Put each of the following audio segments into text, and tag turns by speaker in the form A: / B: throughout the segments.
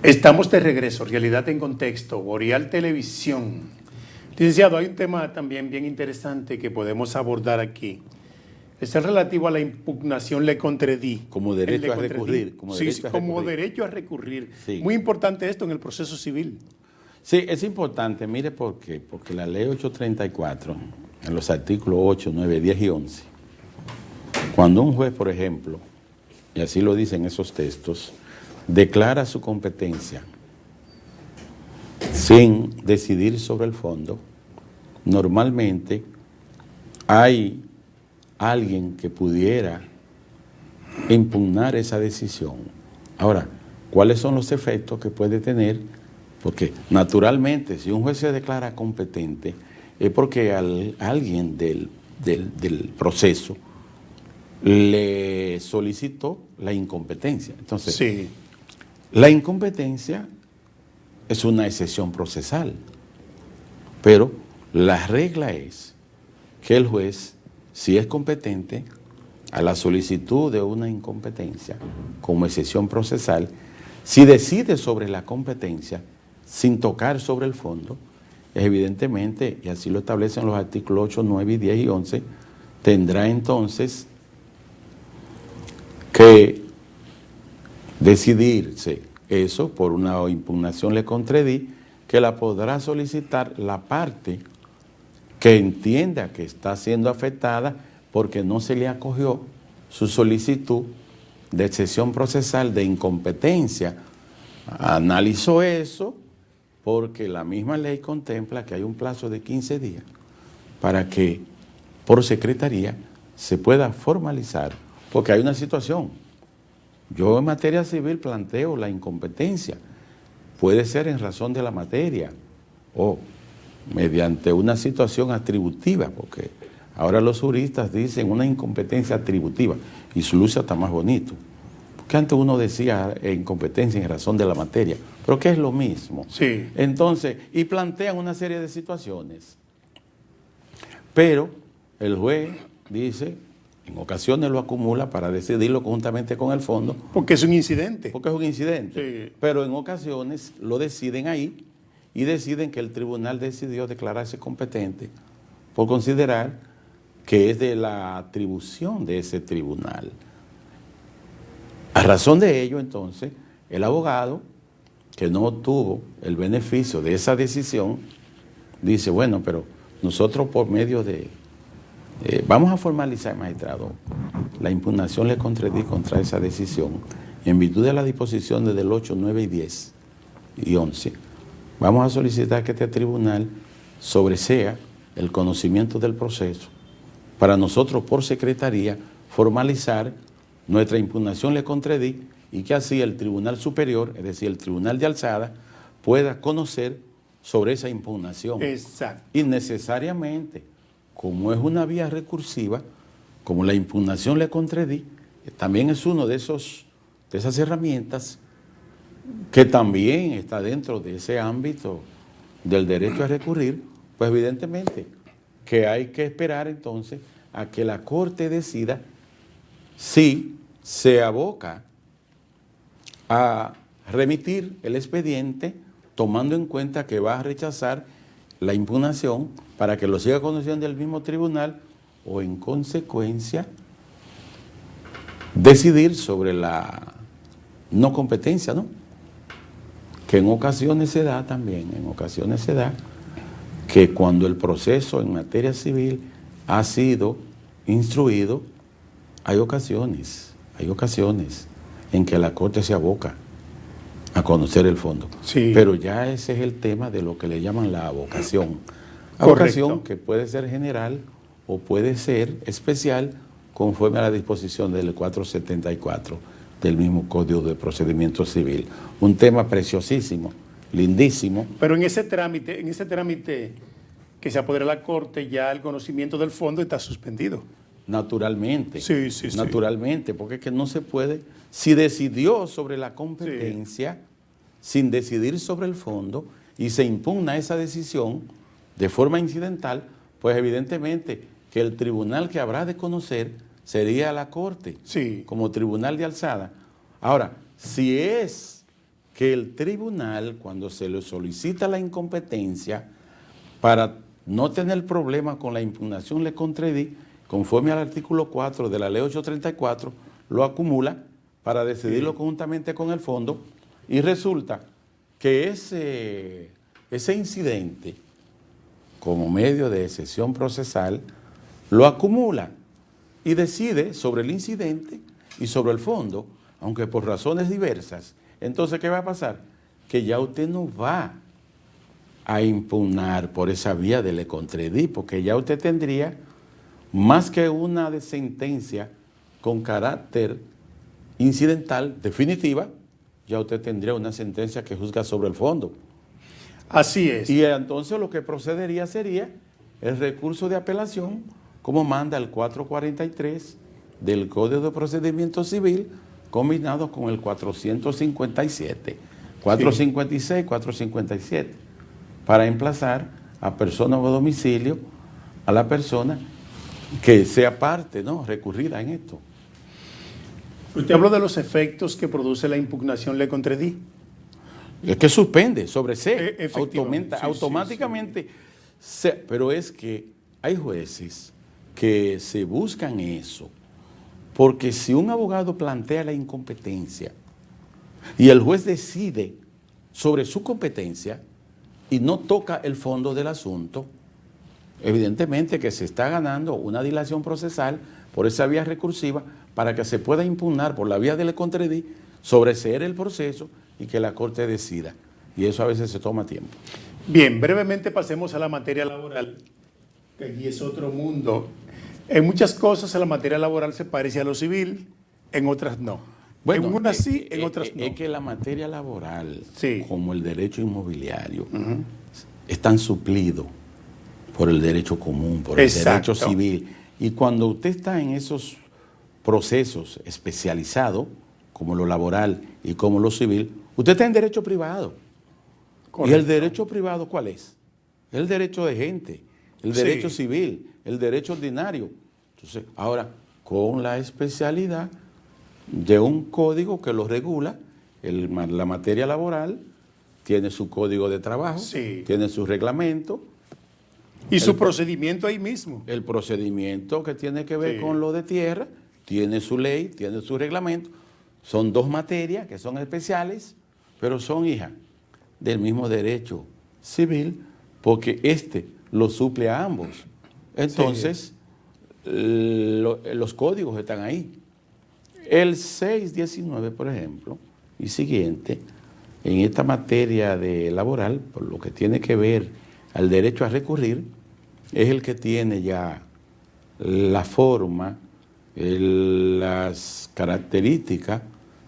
A: Estamos de regreso, Realidad en Contexto, Boreal Televisión. Licenciado, hay un tema también bien interesante que podemos abordar aquí. Es el relativo a la impugnación le contredí.
B: Como derecho a recurrir.
A: Como derecho a recurrir.
B: Sí.
A: Muy importante esto en el proceso civil.
B: Sí, es importante, mire por qué. Porque la ley 834, en los artículos 8, 9, 10 y 11, cuando un juez, por ejemplo, y así lo dicen esos textos, declara su competencia sin decidir sobre el fondo, normalmente hay alguien que pudiera impugnar esa decisión. Ahora, ¿cuáles son los efectos que puede tener? Porque naturalmente, si un juez se declara competente, es porque alguien del proceso le solicitó la incompetencia. Entonces,
A: Sí.
B: La incompetencia es una excepción procesal, pero la regla es que el juez, si es competente, a la solicitud de una incompetencia como excepción procesal, si decide sobre la competencia sin tocar sobre el fondo, evidentemente, y así lo establecen los artículos 8, 9, 10 y 11, tendrá entonces que decidirse eso por una impugnación le contredí, que la podrá solicitar la parte que entienda que está siendo afectada porque no se le acogió su solicitud de excepción procesal de incompetencia. Analizó eso porque la misma ley contempla que hay un plazo de 15 días para que por secretaría se pueda formalizar, porque hay una situación. Yo en materia civil planteo la incompetencia. Puede ser en razón de la materia o mediante una situación atributiva, porque ahora los juristas dicen una incompetencia atributiva y su luce está más bonito. Porque antes uno decía incompetencia en razón de la materia, pero que es lo mismo.
A: Sí.
B: Entonces, y plantean una serie de situaciones. Pero el juez dice, en ocasiones lo acumula para decidirlo conjuntamente con el fondo.
A: Porque es un incidente.
B: Porque es un incidente.
A: Sí.
B: Pero en ocasiones lo deciden ahí y deciden que el tribunal decidió declararse competente por considerar que es de la atribución de ese tribunal. A razón de ello, entonces, el abogado que no obtuvo el beneficio de esa decisión dice, bueno, pero nosotros por medio de vamos a formalizar, magistrado, la impugnación le contredí contra esa decisión en virtud de las disposiciones del 8, 9 y 10 y 11. Vamos a solicitar que este tribunal sobresea el conocimiento del proceso para nosotros por secretaría formalizar nuestra impugnación le contredí y que así el Tribunal Superior, es decir, el Tribunal de Alzada, pueda conocer sobre esa impugnación.
A: Exacto.
B: Y necesariamente, como es una vía recursiva, como la impugnación le contredí, también es uno de esas herramientas que también está dentro de ese ámbito del derecho a recurrir, pues evidentemente que hay que esperar entonces a que la Corte decida si se aboca a remitir el expediente tomando en cuenta que va a rechazar la impugnación para que lo siga conociendo el mismo tribunal o en consecuencia decidir sobre la no competencia, ¿no? Que en ocasiones se da también, que cuando el proceso en materia civil ha sido instruido, hay ocasiones en que la Corte se aboca a conocer el fondo.
A: Sí.
B: Pero ya ese es el tema de lo que le llaman la abocación.
A: Correcto.
B: Abocación que puede ser general o puede ser especial conforme a la disposición del 474 del mismo Código de Procedimiento Civil. Un tema preciosísimo, lindísimo.
A: Pero en ese trámite que se apodera la Corte, ya el conocimiento del fondo está suspendido.
B: Naturalmente.
A: Sí.
B: Naturalmente, porque es que no se puede. Si decidió sobre la competencia, sin decidir sobre el fondo, y se impugna esa decisión de forma incidental, pues evidentemente que el tribunal que habrá de conocer sería la Corte,
A: Sí.
B: como tribunal de alzada. Ahora, si es que el tribunal, cuando se le solicita la incompetencia, para no tener problemas con la impugnación le contradí, conforme al artículo 4 de la ley 834, lo acumula para decidirlo conjuntamente con el fondo, y resulta que ese incidente, como medio de excepción procesal, lo acumula y decide sobre el incidente y sobre el fondo, aunque por razones diversas. Entonces, ¿qué va a pasar? Que ya usted no va a impugnar por esa vía de le contradí, porque ya usted tendría más que una de sentencia con carácter incidental definitiva, ya usted tendría una sentencia que juzga sobre el fondo.
A: Así es.
B: Y entonces lo que procedería sería el recurso de apelación, como manda el 443 del Código de Procedimiento Civil, combinado con el 457, 456, 457, para emplazar a persona o domicilio a la persona que sea parte, ¿no?, recurrida en esto.
A: Usted habló de los efectos que produce la impugnación le contradí.
B: Es que suspende, sobresee,
A: Efectivamente, sí,
B: automáticamente. Pero es que hay jueces que se buscan eso, porque si un abogado plantea la incompetencia y el juez decide sobre su competencia y no toca el fondo del asunto, evidentemente que se está ganando una dilación procesal por esa vía recursiva para que se pueda impugnar por la vía del contradí, sobreseer el proceso y que la Corte decida. Y eso a veces se toma tiempo.
A: Bien, brevemente pasemos a la materia laboral, que aquí es otro mundo. En muchas cosas la materia laboral se parece a lo civil, en otras no.
B: Bueno,
A: en unas sí, en otras no.
B: Es que la materia laboral,
A: sí,
B: como el derecho inmobiliario, están suplidos por el derecho común, por el derecho civil. Y cuando usted está en esos procesos especializados, como lo laboral y como lo civil, usted está en derecho privado. Correcto. ¿Y el derecho privado cuál es? El derecho de gente, el derecho civil, el derecho ordinario. Entonces, ahora, con la especialidad de un código que lo regula, la materia laboral tiene su código de trabajo, tiene su reglamento.
A: Y su procedimiento ahí mismo.
B: El procedimiento que tiene que ver con lo de tierra, tiene su ley, tiene su reglamento. Son dos materias que son especiales, pero son hijas del mismo derecho civil, porque lo suple a ambos. Entonces, los códigos están ahí. El 619, por ejemplo, y siguiente, en esta materia de laboral, por lo que tiene que ver al derecho a recurrir, es el que tiene ya la forma, las características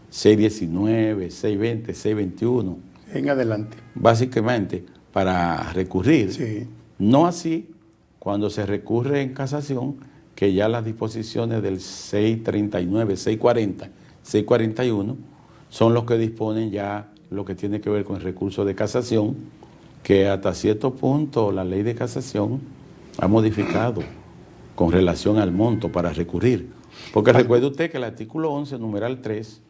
B: 619, 620, 621.
A: En adelante.
B: Básicamente para recurrir. No así cuando se recurre en casación, que ya las disposiciones del 639, 640, 641 son los que disponen ya lo que tiene que ver con el recurso de casación, que hasta cierto punto la ley de casación ha modificado con relación al monto para recurrir. Porque recuerde usted que el artículo 11, numeral 3,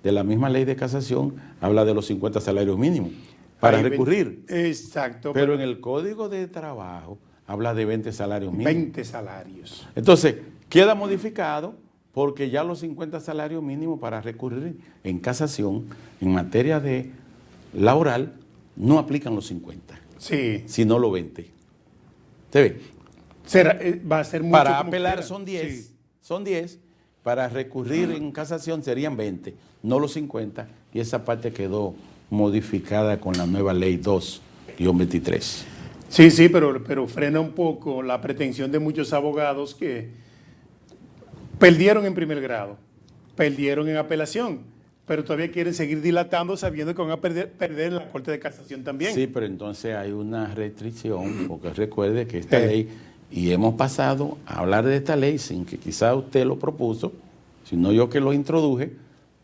B: de la misma ley de casación, habla de los 50 salarios mínimos para recurrir.
A: Exacto.
B: Pero en el Código de Trabajo habla de 20 salarios mínimos.
A: 20 salarios.
B: Entonces, queda modificado porque ya los 50 salarios mínimos para recurrir en casación, en materia de laboral, no aplican los 50, sino los 20. ¿Se ve?
A: Va a ser mucho.
B: Para apelar son 10, son 10, para recurrir en casación serían 20, no los 50, y esa parte quedó modificada con la nueva ley 2-23.
A: Sí, pero frena un poco la pretensión de muchos abogados que perdieron en primer grado, perdieron en apelación, pero todavía quieren seguir dilatando sabiendo que van a perder en la Corte de Casación también.
B: Sí, pero entonces hay una restricción, porque recuerde que esta ley, y hemos pasado a hablar de esta ley sin que quizá usted lo propuso, sino yo que lo introduje,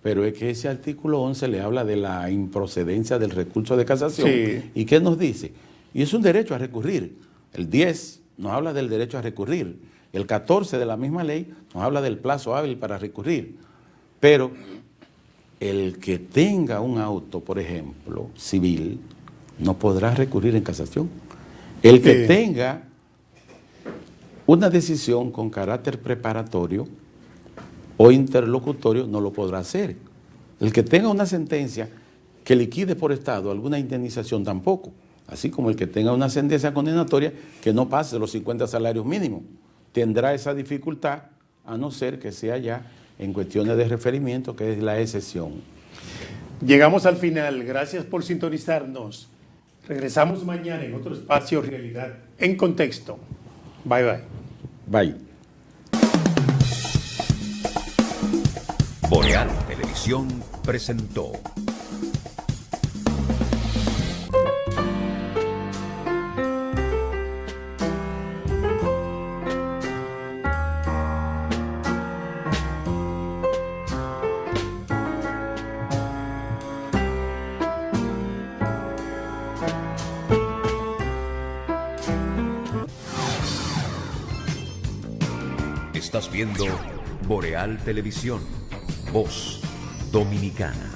B: pero es que ese artículo 11 le habla de la improcedencia del recurso de casación. ¿Y qué nos dice? Y es un derecho a recurrir. El 10 nos habla del derecho a recurrir. El 14 de la misma ley nos habla del plazo hábil para recurrir. Pero el que tenga un auto, por ejemplo, civil, no podrá recurrir en casación. El que tenga una decisión con carácter preparatorio o interlocutorio no lo podrá hacer. El que tenga una sentencia que liquide por Estado alguna indemnización tampoco. Así como el que tenga una sentencia condenatoria que no pase los 50 salarios mínimos. Tendrá esa dificultad, a no ser que sea ya en cuestiones de referimiento, que es la excepción.
A: Llegamos al final. Gracias por sintonizarnos. Regresamos mañana en otro espacio Realidad en Contexto. Bye, bye.
B: Bye.
C: Boreal Televisión presentó Estás viendo Boreal Televisión, voz dominicana.